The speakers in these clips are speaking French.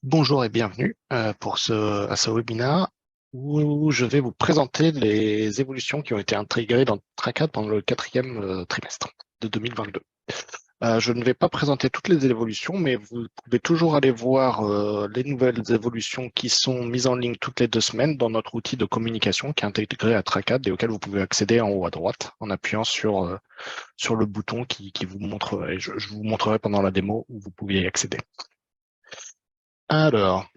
Bonjour et bienvenue à ce webinaire où je vais vous présenter les évolutions qui ont été intégrées dans TRACAD pendant le quatrième trimestre de 2022. Je ne vais pas présenter toutes les évolutions, mais vous pouvez toujours aller voir les nouvelles évolutions qui sont mises en ligne toutes les 2 semaines dans notre outil de communication qui est intégré à TRACAD et auquel vous pouvez accéder en haut à droite en appuyant sur le bouton qui vous montre, et je vous montrerai pendant la démo où vous pouvez y accéder. Alors,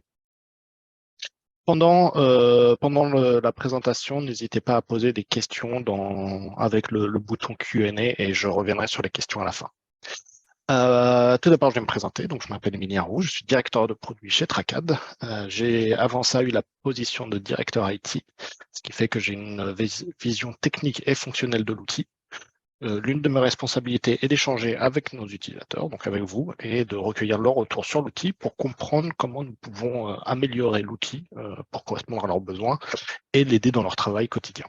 pendant la présentation, n'hésitez pas à poser des questions avec le bouton Q&A et je reviendrai sur les questions à la fin. Tout d'abord, je vais me présenter. Donc, je m'appelle Emilien Roux, je suis directeur de produit chez TRACAD. J'ai avant ça eu la position de directeur IT, ce qui fait que j'ai une vision technique et fonctionnelle de l'outil. L'une de mes responsabilités est d'échanger avec nos utilisateurs, donc avec vous, et de recueillir leur retour sur l'outil pour comprendre comment nous pouvons améliorer l'outil pour correspondre à leurs besoins et l'aider dans leur travail quotidien.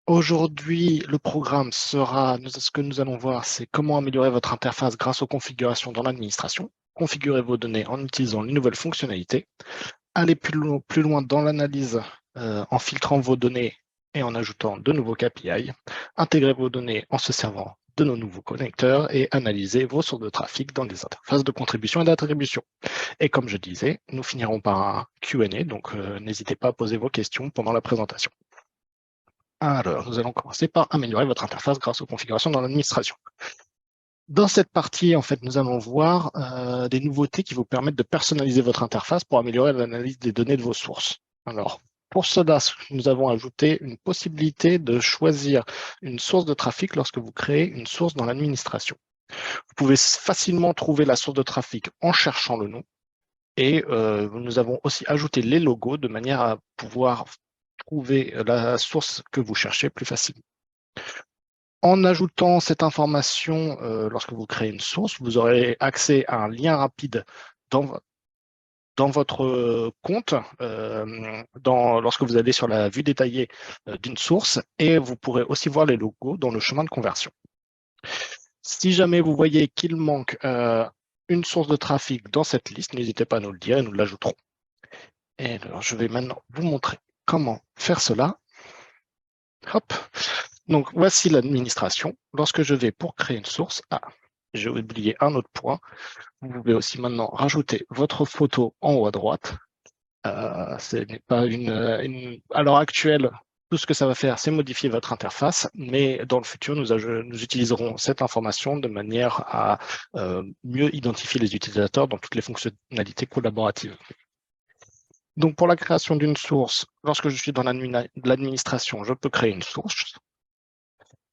Aujourd'hui, le programme sera, ce que nous allons voir, c'est comment améliorer votre interface grâce aux configurations dans l'administration, configurer vos données en utilisant les nouvelles fonctionnalités, aller plus loin dans l'analyse en filtrant vos données et en ajoutant de nouveaux KPI, intégrer vos données en se servant de nos nouveaux connecteurs et analyser vos sources de trafic dans des interfaces de contribution et d'attribution. Et comme je disais, nous finirons par un Q&A, donc n'hésitez pas à poser vos questions pendant la présentation. Alors, nous allons commencer par améliorer votre interface grâce aux configurations dans l'administration. Dans cette partie, en fait, nous allons voir des nouveautés qui vous permettent de personnaliser votre interface pour améliorer l'analyse des données de vos sources. Alors, pour cela, nous avons ajouté une possibilité de choisir une source de trafic lorsque vous créez une source dans l'administration. Vous pouvez facilement trouver la source de trafic en cherchant le nom. Et nous avons aussi ajouté les logos de manière à pouvoir trouver la source que vous cherchez plus facilement. En ajoutant cette information, lorsque vous créez une source, vous aurez accès à un lien rapide dans votre compte, lorsque vous allez sur la vue détaillée d'une source, et vous pourrez aussi voir les logos dans le chemin de conversion. Si jamais vous voyez qu'il manque une source de trafic dans cette liste, n'hésitez pas à nous le dire et nous l'ajouterons. Et alors, je vais maintenant vous montrer comment faire cela. Hop. Donc, voici l'administration. Lorsque je vais pour créer une source, j'ai oublié un autre point. Vous pouvez aussi maintenant rajouter votre photo en haut à droite. Ce n'est pas à l'heure actuelle, tout ce que ça va faire, c'est modifier votre interface, mais dans le futur, nous utiliserons cette information de manière à mieux identifier les utilisateurs dans toutes les fonctionnalités collaboratives. Donc, pour la création d'une source, lorsque je suis dans l'administration, je peux créer une source.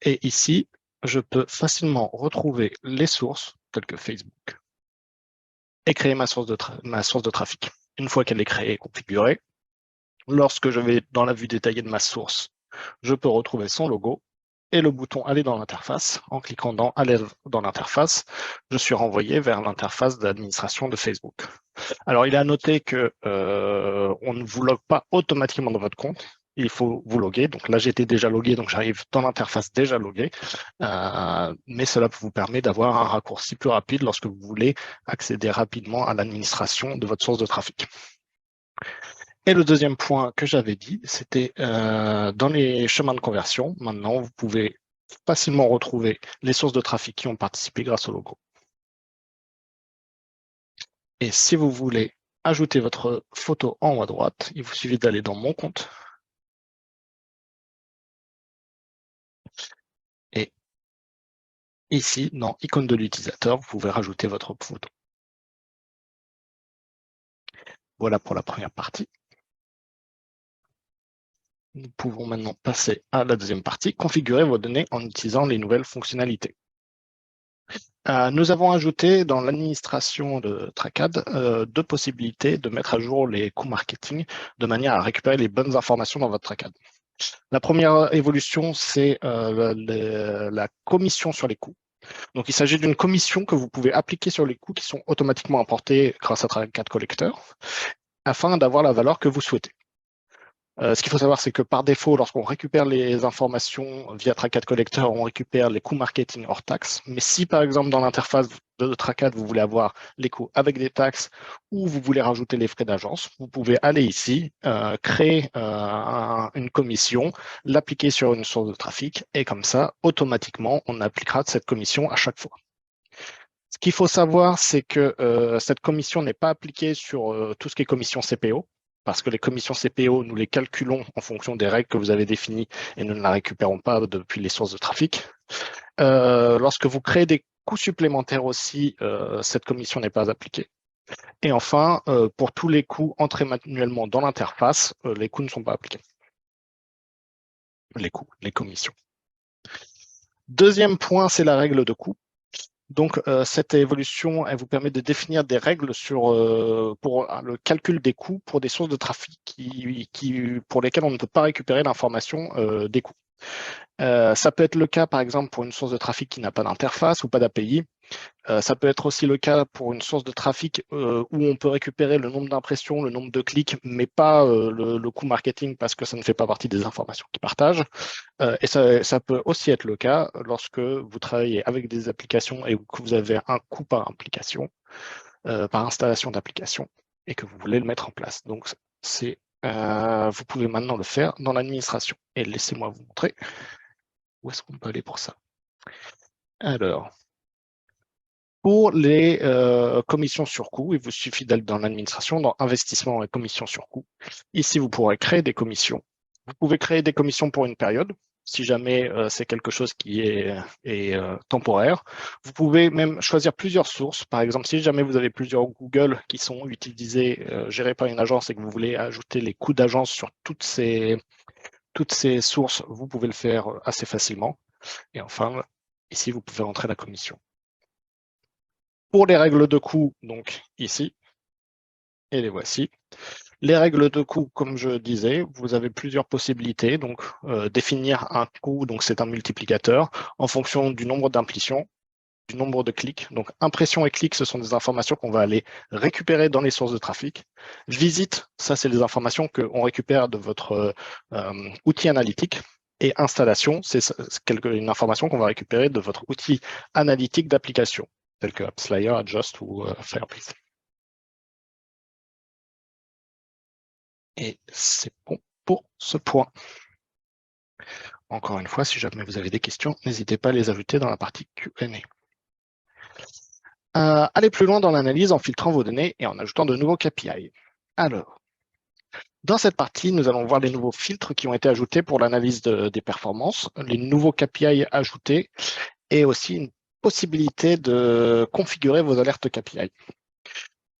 Et ici, je peux facilement retrouver les sources, telles que Facebook, et créer ma source de trafic. Une fois qu'elle est créée et configurée, lorsque je vais dans la vue détaillée de ma source, je peux retrouver son logo et le bouton Aller dans l'interface. En cliquant dans Aller dans l'interface, je suis renvoyé vers l'interface d'administration de Facebook. Alors, il est à noter que on ne vous logue pas automatiquement dans votre compte. Il faut vous loguer. Donc là, j'étais déjà logué, donc j'arrive dans l'interface déjà logué. Mais cela vous permet d'avoir un raccourci plus rapide lorsque vous voulez accéder rapidement à l'administration de votre source de trafic. Et le deuxième point que j'avais dit, c'était dans les chemins de conversion. Maintenant, vous pouvez facilement retrouver les sources de trafic qui ont participé grâce au logo. Et si vous voulez ajouter votre photo en haut à droite, il vous suffit d'aller dans Mon compte. Et ici, dans Icône de l'utilisateur, vous pouvez rajouter votre photo. Voilà pour la première partie. Nous pouvons maintenant passer à la deuxième partie, configurer vos données en utilisant les nouvelles fonctionnalités. Nous avons ajouté dans l'administration de TRACAD 2 possibilités de mettre à jour les coûts marketing de manière à récupérer les bonnes informations dans votre TRACAD. La première évolution, c'est la commission sur les coûts. Donc, il s'agit d'une commission que vous pouvez appliquer sur les coûts qui sont automatiquement importés grâce à TRACAD Collector afin d'avoir la valeur que vous souhaitez. Ce qu'il faut savoir, c'est que par défaut, lorsqu'on récupère les informations via Tracat Collector, on récupère les coûts marketing hors taxes. Mais si, par exemple, dans l'interface de Tracat, vous voulez avoir les coûts avec des taxes ou vous voulez rajouter les frais d'agence, vous pouvez aller ici, créer une commission, l'appliquer sur une source de trafic et comme ça, automatiquement, on appliquera cette commission à chaque fois. Ce qu'il faut savoir, c'est que cette commission n'est pas appliquée sur tout ce qui est commission CPO, parce que les commissions CPO, nous les calculons en fonction des règles que vous avez définies et nous ne la récupérons pas depuis les sources de trafic. Lorsque vous créez des coûts supplémentaires aussi, cette commission n'est pas appliquée. Et enfin, pour tous les coûts entrés manuellement dans l'interface, les coûts ne sont pas appliqués. Les coûts, les commissions. Deuxième point, c'est la règle de coût. Donc, cette évolution, elle vous permet de définir des règles pour le calcul des coûts pour des sources de trafic pour lesquelles on ne peut pas récupérer l'information des coûts. Ça peut être le cas, par exemple, pour une source de trafic qui n'a pas d'interface ou pas d'API. Ça peut être aussi le cas pour une source de trafic où on peut récupérer le nombre d'impressions, le nombre de clics, mais pas le coût marketing parce que ça ne fait pas partie des informations qu'ils partagent. Et ça peut aussi être le cas lorsque vous travaillez avec des applications et que vous avez un coût par application, par installation d'application, et que vous voulez le mettre en place. Donc, vous pouvez maintenant le faire dans l'administration. Et laissez-moi vous montrer où est-ce qu'on peut aller pour ça. Alors, pour les commissions sur coût, il vous suffit d'aller dans l'administration, dans investissement et commissions sur coût. Ici, vous pourrez créer des commissions. Vous pouvez créer des commissions pour une période, si jamais c'est quelque chose qui est temporaire. Vous pouvez même choisir plusieurs sources. Par exemple, si jamais vous avez plusieurs Google qui sont utilisés, gérés par une agence et que vous voulez ajouter les coûts d'agence sur toutes ces sources, vous pouvez le faire assez facilement. Et enfin, ici, vous pouvez rentrer la commission. Pour les règles de coût, donc ici, et les voici. Les règles de coût, comme je disais, vous avez plusieurs possibilités. Donc, définir un coût, donc c'est un multiplicateur, en fonction du nombre d'impressions, du nombre de clics. Donc, impressions et clics, ce sont des informations qu'on va aller récupérer dans les sources de trafic. Visite, ça, c'est des informations qu'on récupère de votre outil analytique. Et installation, c'est une information qu'on va récupérer de votre outil analytique d'application, tel que AppsFlyer, Adjust ou Fireplace. Et c'est bon pour ce point. Encore une fois, si jamais vous avez des questions, n'hésitez pas à les ajouter dans la partie Q&A. Allez plus loin dans l'analyse en filtrant vos données et en ajoutant de nouveaux KPI. Alors, dans cette partie, nous allons voir les nouveaux filtres qui ont été ajoutés pour l'analyse des performances, les nouveaux KPI ajoutés et aussi une possibilité de configurer vos alertes KPI.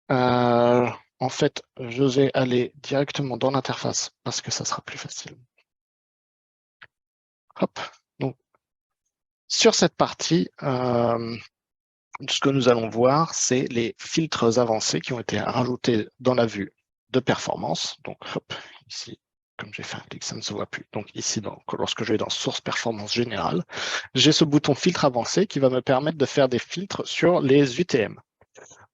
En fait, je vais aller directement dans l'interface parce que ça sera plus facile. Hop. Donc, sur cette partie, ce que nous allons voir, c'est les filtres avancés qui ont été rajoutés dans la vue de performance. Donc, hop, ici, comme j'ai fait un clic, ça ne se voit plus. Donc, ici, lorsque je vais dans Source Performance Générale, j'ai ce bouton Filtre avancé qui va me permettre de faire des filtres sur les UTM.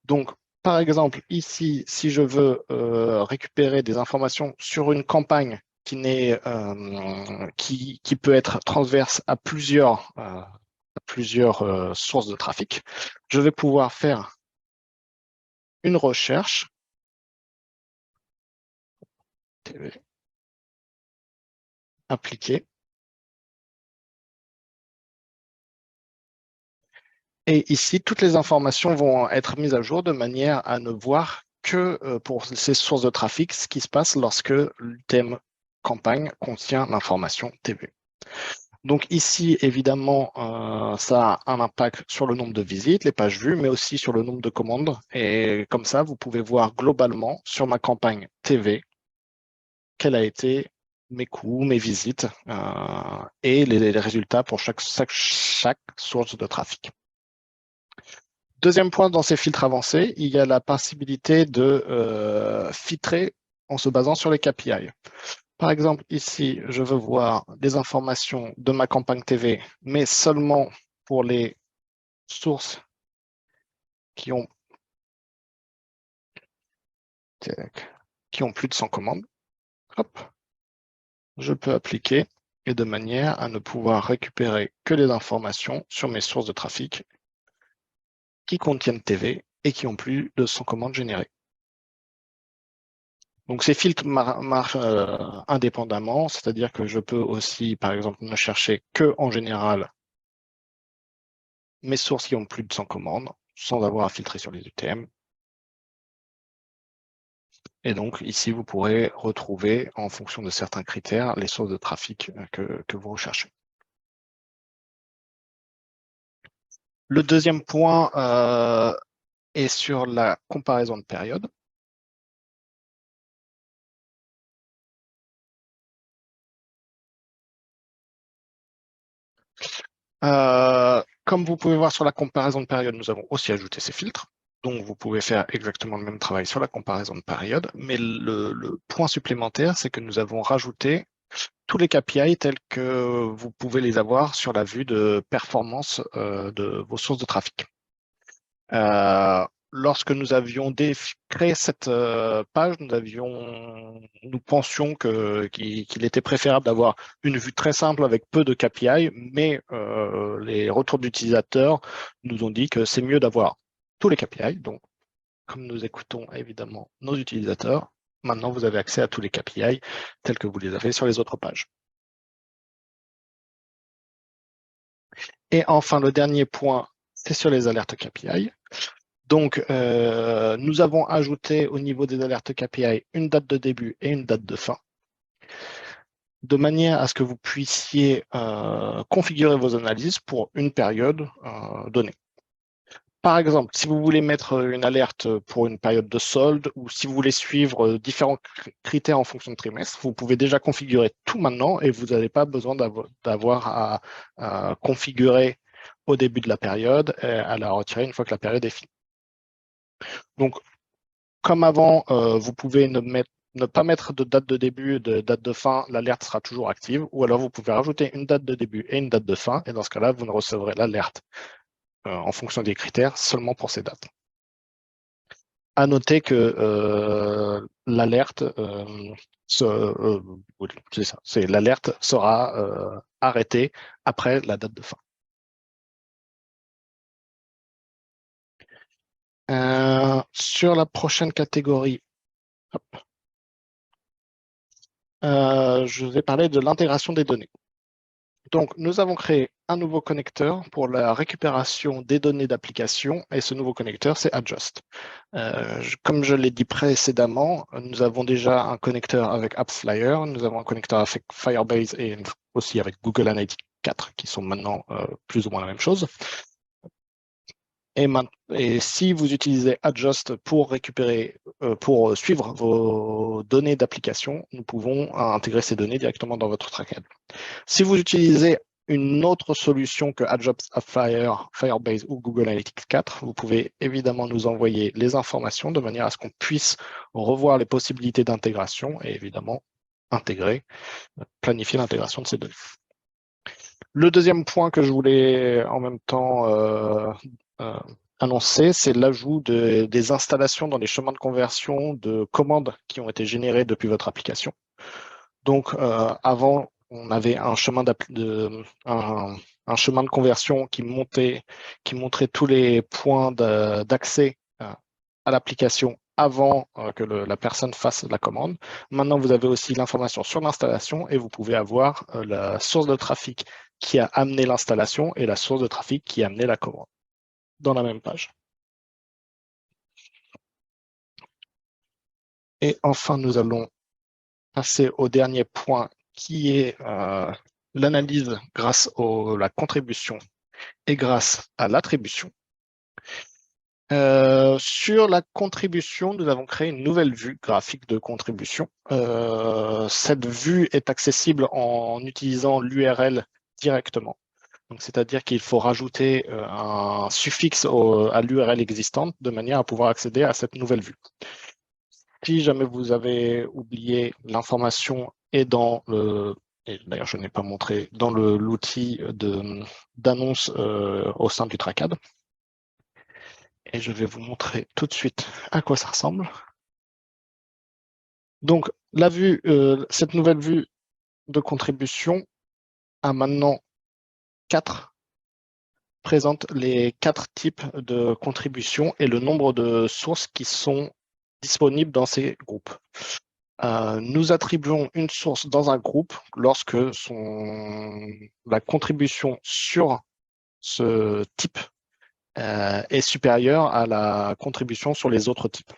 Donc, par exemple, ici, si je veux récupérer des informations sur une campagne qui peut être transverse à plusieurs sources de trafic, je vais pouvoir faire une recherche TV appliquée. Et ici, toutes les informations vont être mises à jour de manière à ne voir que pour ces sources de trafic, ce qui se passe lorsque le thème campagne contient l'information TV. Donc ici, évidemment, ça a un impact sur le nombre de visites, les pages vues, mais aussi sur le nombre de commandes. Et comme ça, vous pouvez voir globalement sur ma campagne TV quel a été mes coûts, mes visites et les résultats pour chaque source de trafic. Deuxième point, dans ces filtres avancés, il y a la possibilité de filtrer en se basant sur les KPI. Par exemple, ici, je veux voir des informations de ma campagne TV, mais seulement pour les sources qui ont plus de 100 commandes. Hop. je peux appliquer et de manière à ne pouvoir récupérer que les informations sur mes sources de trafic qui contiennent TV et qui ont plus de 100 commandes générées. Donc ces filtres marchent indépendamment, c'est-à-dire que je peux aussi, par exemple, ne chercher que en général mes sources qui ont plus de 100 commandes, sans avoir à filtrer sur les UTM. Et donc ici, vous pourrez retrouver, en fonction de certains critères, les sources de trafic que vous recherchez. Le deuxième point est sur la comparaison de périodes. Comme vous pouvez voir sur la comparaison de période, nous avons aussi ajouté ces filtres. Donc, vous pouvez faire exactement le même travail sur la comparaison de période. Mais le point supplémentaire, c'est que nous avons rajouté tous les KPI tels que vous pouvez les avoir sur la vue de performance de vos sources de trafic. Lorsque nous avions créé cette page, nous pensions qu'il était préférable d'avoir une vue très simple avec peu de KPI, mais les retours d'utilisateurs nous ont dit que c'est mieux d'avoir tous les KPI. Donc, comme nous écoutons évidemment nos utilisateurs, maintenant vous avez accès à tous les KPI tels que vous les avez sur les autres pages. Et enfin, le dernier point, c'est sur les alertes KPI. Donc, nous avons ajouté au niveau des alertes KPI une date de début et une date de fin, de manière à ce que vous puissiez configurer vos analyses pour une période donnée. Par exemple, si vous voulez mettre une alerte pour une période de solde ou si vous voulez suivre différents critères en fonction de trimestre, vous pouvez déjà configurer tout maintenant et vous n'avez pas besoin d'avoir à configurer au début de la période et à la retirer une fois que la période est finie. Donc, comme avant, vous pouvez ne pas mettre de date de début et de date de fin, l'alerte sera toujours active, ou alors vous pouvez rajouter une date de début et une date de fin, et dans ce cas-là, vous ne recevrez l'alerte en fonction des critères seulement pour ces dates. À noter que l'alerte l'alerte sera arrêtée après la date de fin. Sur la prochaine catégorie, je vais parler de l'intégration des données. Donc, nous avons créé un nouveau connecteur pour la récupération des données d'application et ce nouveau connecteur, c'est Adjust. Comme je l'ai dit précédemment, nous avons déjà un connecteur avec AppsFlyer, nous avons un connecteur avec Firebase et aussi avec Google Analytics 4 qui sont maintenant plus ou moins la même chose. Et si vous utilisez Adjust pour pour suivre vos données d'application, nous pouvons intégrer ces données directement dans votre trackhead. Si vous utilisez une autre solution que Adjust, AppsFlyer, Firebase ou Google Analytics 4, vous pouvez évidemment nous envoyer les informations de manière à ce qu'on puisse revoir les possibilités d'intégration et évidemment planifier l'intégration de ces données. Le deuxième point que je voulais en même temps annoncer, c'est l'ajout des installations dans les chemins de conversion de commandes qui ont été générées depuis votre application. Donc, avant, on avait un chemin un chemin de conversion qui montrait tous les points d'accès à l'application avant que la personne fasse la commande. Maintenant, vous avez aussi l'information sur l'installation et vous pouvez avoir la source de trafic qui a amené l'installation et la source de trafic qui a amené la commande dans la même page. Et enfin, nous allons passer au dernier point qui est l'analyse grâce à la contribution et grâce à l'attribution. Sur la contribution, nous avons créé une nouvelle vue graphique de contribution. Cette vue est accessible en utilisant l'URL directement. C'est-à-dire qu'il faut rajouter un suffixe à l'URL existante de manière à pouvoir accéder à cette nouvelle vue. Si jamais vous avez oublié, l'information est dans et d'ailleurs je n'ai pas montré, dans l'outil d'annonce au sein du Trackad. Et je vais vous montrer tout de suite à quoi ça ressemble. Donc, cette nouvelle vue de contribution a maintenant 4, présente les 4 types de contributions et le nombre de sources qui sont disponibles dans ces groupes. Nous attribuons une source dans un groupe lorsque la contribution sur ce type est supérieure à la contribution sur les autres types.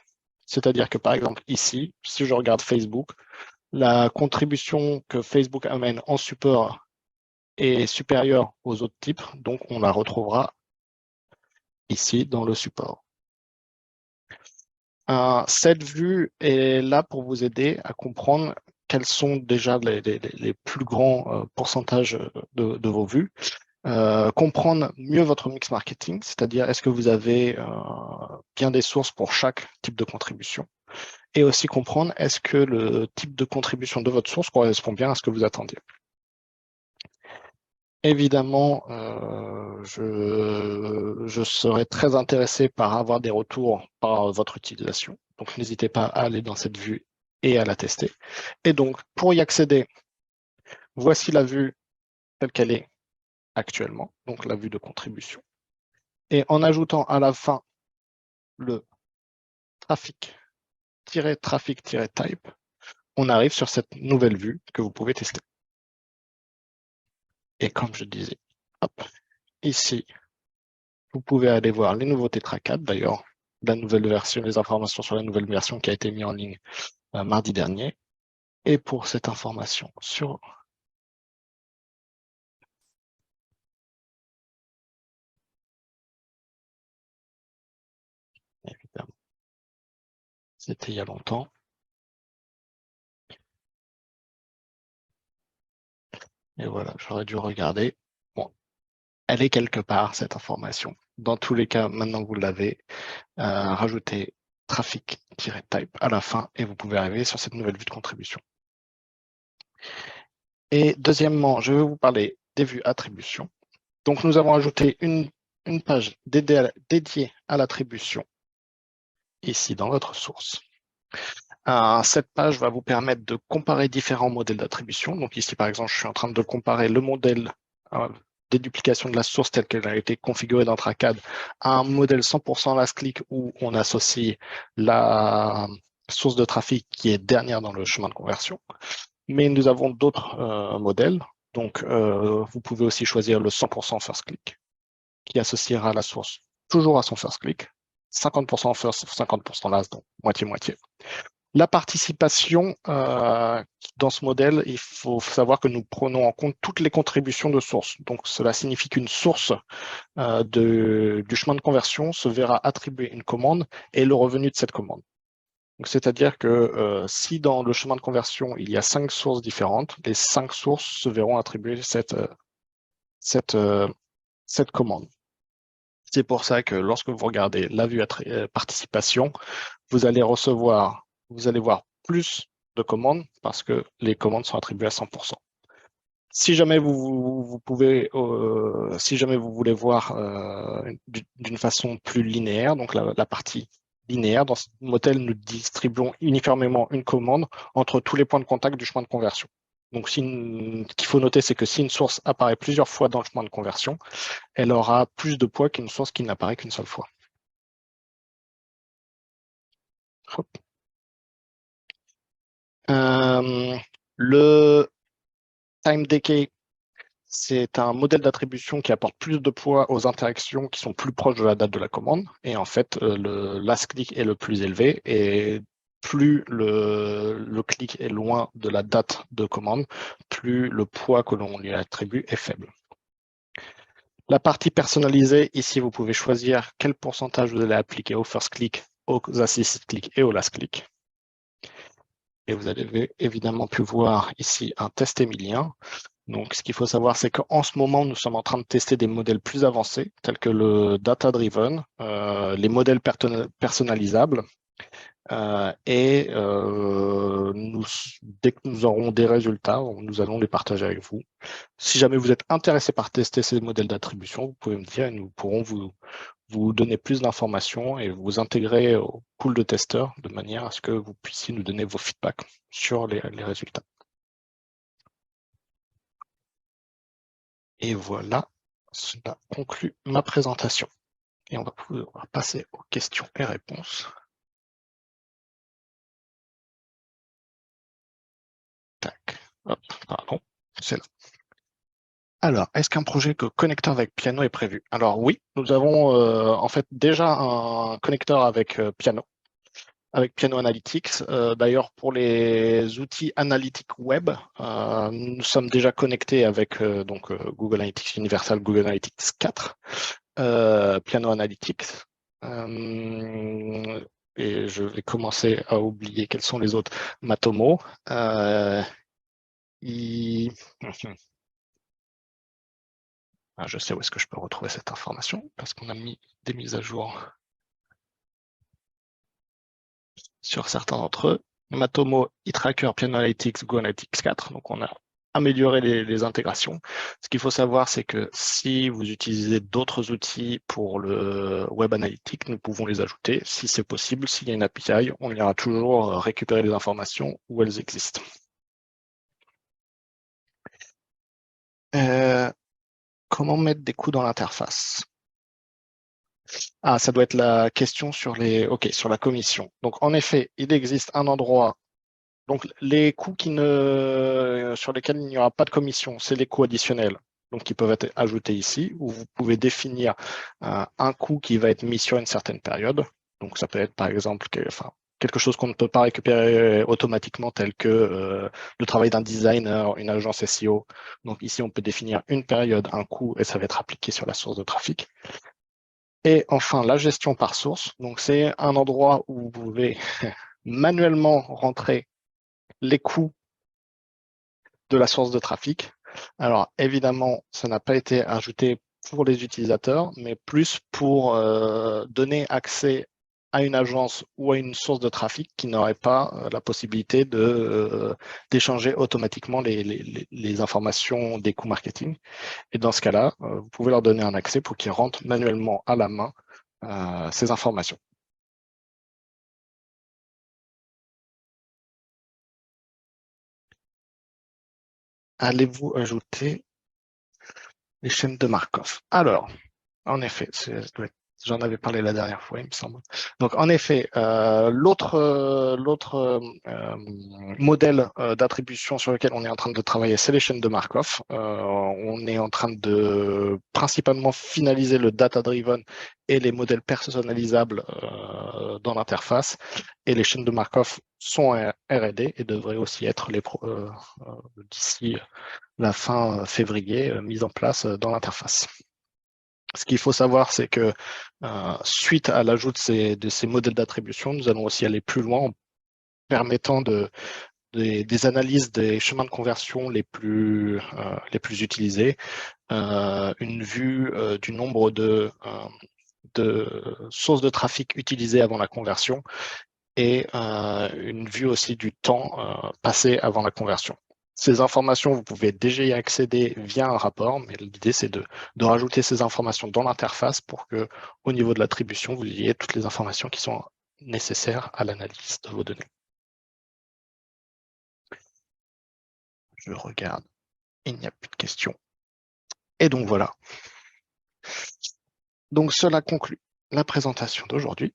C'est-à-dire que par exemple ici, si je regarde Facebook, la contribution que Facebook amène en support est supérieure aux autres types, donc on la retrouvera ici dans le support. Cette vue est là pour vous aider à comprendre quels sont déjà les plus grands pourcentages de vos vues. Comprendre mieux votre mix marketing, c'est-à-dire est-ce que vous avez bien des sources pour chaque type de contribution, et aussi comprendre est-ce que le type de contribution de votre source correspond bien à ce que vous attendiez. Évidemment, je serais très intéressé par avoir des retours par votre utilisation. Donc, n'hésitez pas à aller dans cette vue et à la tester. Et donc, pour y accéder, voici la vue telle qu'elle est actuellement, donc la vue de contribution. Et en ajoutant à la fin le trafic-type, on arrive sur cette nouvelle vue que vous pouvez tester. Et comme je disais, hop, ici, vous pouvez aller voir les nouveautés Tracade. D'ailleurs, la nouvelle version, les informations sur la nouvelle version qui a été mise en ligne mardi dernier. Et pour cette information sur évidemment, c'était il y a longtemps. Et voilà, j'aurais dû regarder. Bon, elle est quelque part, cette information. Dans tous les cas, maintenant vous l'avez, rajoutez trafic-type à la fin et vous pouvez arriver sur cette nouvelle vue de contribution. Et deuxièmement, je vais vous parler des vues attribution. Donc, nous avons ajouté une page dédiée à l'attribution ici dans votre source. Cette page va vous permettre de comparer différents modèles d'attribution. Donc ici, par exemple, je suis en train de comparer le modèle déduplication de la source telle qu'elle a été configurée dans Tracade à un modèle 100% last click où on associe la source de trafic qui est dernière dans le chemin de conversion. Mais nous avons d'autres modèles. Donc, vous pouvez aussi choisir le 100% first click qui associera la source toujours à son first click, 50% first, 50% last, donc moitié-moitié. La participation, dans ce modèle, il faut savoir que nous prenons en compte toutes les contributions de source. Donc, cela signifie qu'une source du chemin de conversion se verra attribuer une commande et le revenu de cette commande. C'est-à-dire que si dans le chemin de conversion, il y a 5 sources différentes, les 5 sources se verront attribuer cette commande. C'est pour ça que lorsque vous regardez la vue participation, vous allez voir plus de commandes parce que les commandes sont attribuées à 100%. Si jamais si jamais vous voulez voir d'une façon plus linéaire, donc la partie linéaire, dans ce modèle, nous distribuons uniformément une commande entre tous les points de contact du chemin de conversion. Donc, ce qu'il faut noter, c'est que si une source apparaît plusieurs fois dans le chemin de conversion, elle aura plus de poids qu'une source qui n'apparaît qu'une seule fois. Hop. Le time decay, c'est un modèle d'attribution qui apporte plus de poids aux interactions qui sont plus proches de la date de la commande. Et en fait, le last click est le plus élevé et plus le clic est loin de la date de commande, plus le poids que l'on lui attribue est faible. La partie personnalisée, ici, vous pouvez choisir quel pourcentage vous allez appliquer au first click, aux assisted click et au last click. Et vous avez évidemment pu voir ici un test émilien. Donc, ce qu'il faut savoir, c'est qu'en ce moment, nous sommes en train de tester des modèles plus avancés, tels que le data-driven, les modèles personnalisables. Dès que nous aurons des résultats, nous allons les partager avec vous. Si jamais vous êtes intéressé par tester ces modèles d'attribution, vous pouvez me dire et nous pourrons vous donner plus d'informations et vous intégrer au pool de testeurs de manière à ce que vous puissiez nous donner vos feedbacks sur les résultats. Et voilà, cela conclut ma présentation. Et on va pouvoir passer aux questions et réponses. Tac, hop, pardon, c'est là. Alors, est-ce qu'un projet que connecteur avec piano est prévu? Alors oui, nous avons en fait déjà un connecteur avec Piano Analytics. D'ailleurs, pour les outils analytiques web, nous sommes déjà connectés avec Google Analytics Universal, Google Analytics 4, Piano Analytics. Et je vais commencer à oublier quels sont les autres. Matomo. I- Ah, je sais où est-ce que je peux retrouver cette information parce qu'on a mis des mises à jour sur certains d'entre eux. Matomo, eTracker, Piano Analytics, Go Analytics 4. Donc, on a amélioré les intégrations. Ce qu'il faut savoir, c'est que si vous utilisez d'autres outils pour le Web Analytics, nous pouvons les ajouter. Si c'est possible, s'il y a une API, on ira toujours récupérer les informations où elles existent. Comment mettre des coûts dans l'interface? Ah, ça doit être la question sur sur la commission. Donc, en effet, il existe un endroit. Donc, les coûts sur lesquels il n'y aura pas de commission, c'est les coûts additionnels. Donc, qui peuvent être ajoutés ici, où vous pouvez définir un coût qui va être mis sur une certaine période. Donc, ça peut être, par exemple, quelque chose qu'on ne peut pas récupérer automatiquement, tel que le travail d'un designer, une agence SEO. Donc, ici, on peut définir une période, un coût, et ça va être appliqué sur la source de trafic. Et enfin, la gestion par source. Donc, c'est un endroit où vous pouvez manuellement rentrer les coûts de la source de trafic. Alors, évidemment, ça n'a pas été ajouté pour les utilisateurs, mais plus pour donner accès à une agence ou à une source de trafic qui n'aurait pas la possibilité d'échanger automatiquement les informations des coûts marketing. Et dans ce cas-là, vous pouvez leur donner un accès pour qu'ils rentrent manuellement à la main ces informations. Allez-vous ajouter les chaînes de Markov? Alors, en effet, j'en avais parlé la dernière fois, il me semble. Donc, en effet, l'autre modèle d'attribution sur lequel on est en train de travailler, c'est les chaînes de Markov. On est en train de principalement finaliser le data-driven et les modèles personnalisables dans l'interface. Et les chaînes de Markov sont en R&D et devraient aussi être d'ici la fin février mises en place dans l'interface. Ce qu'il faut savoir, c'est que suite à l'ajout de ces modèles d'attribution, nous allons aussi aller plus loin en permettant des analyses des chemins de conversion les plus utilisés, une vue du nombre de sources de trafic utilisées avant la conversion et une vue aussi du temps passé avant la conversion. Ces informations, vous pouvez déjà y accéder via un rapport, mais l'idée, c'est de rajouter ces informations dans l'interface pour que, au niveau de l'attribution, vous ayez toutes les informations qui sont nécessaires à l'analyse de vos données. Je regarde, il n'y a plus de questions. Et donc voilà. Donc cela conclut la présentation d'aujourd'hui.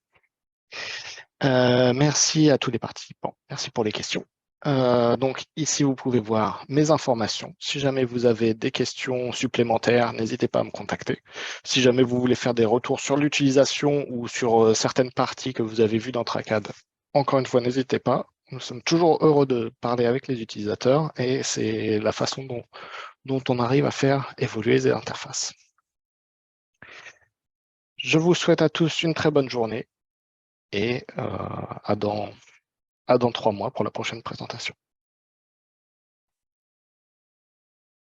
Merci à tous les participants. Merci pour les questions. Donc ici, vous pouvez voir mes informations. Si jamais vous avez des questions supplémentaires, n'hésitez pas à me contacter. Si jamais vous voulez faire des retours sur l'utilisation ou sur certaines parties que vous avez vues dans Tracad, encore une fois, n'hésitez pas. Nous sommes toujours heureux de parler avec les utilisateurs et c'est la façon dont on arrive à faire évoluer les interfaces. Je vous souhaite à tous une très bonne journée et à dans 3 mois pour la prochaine présentation.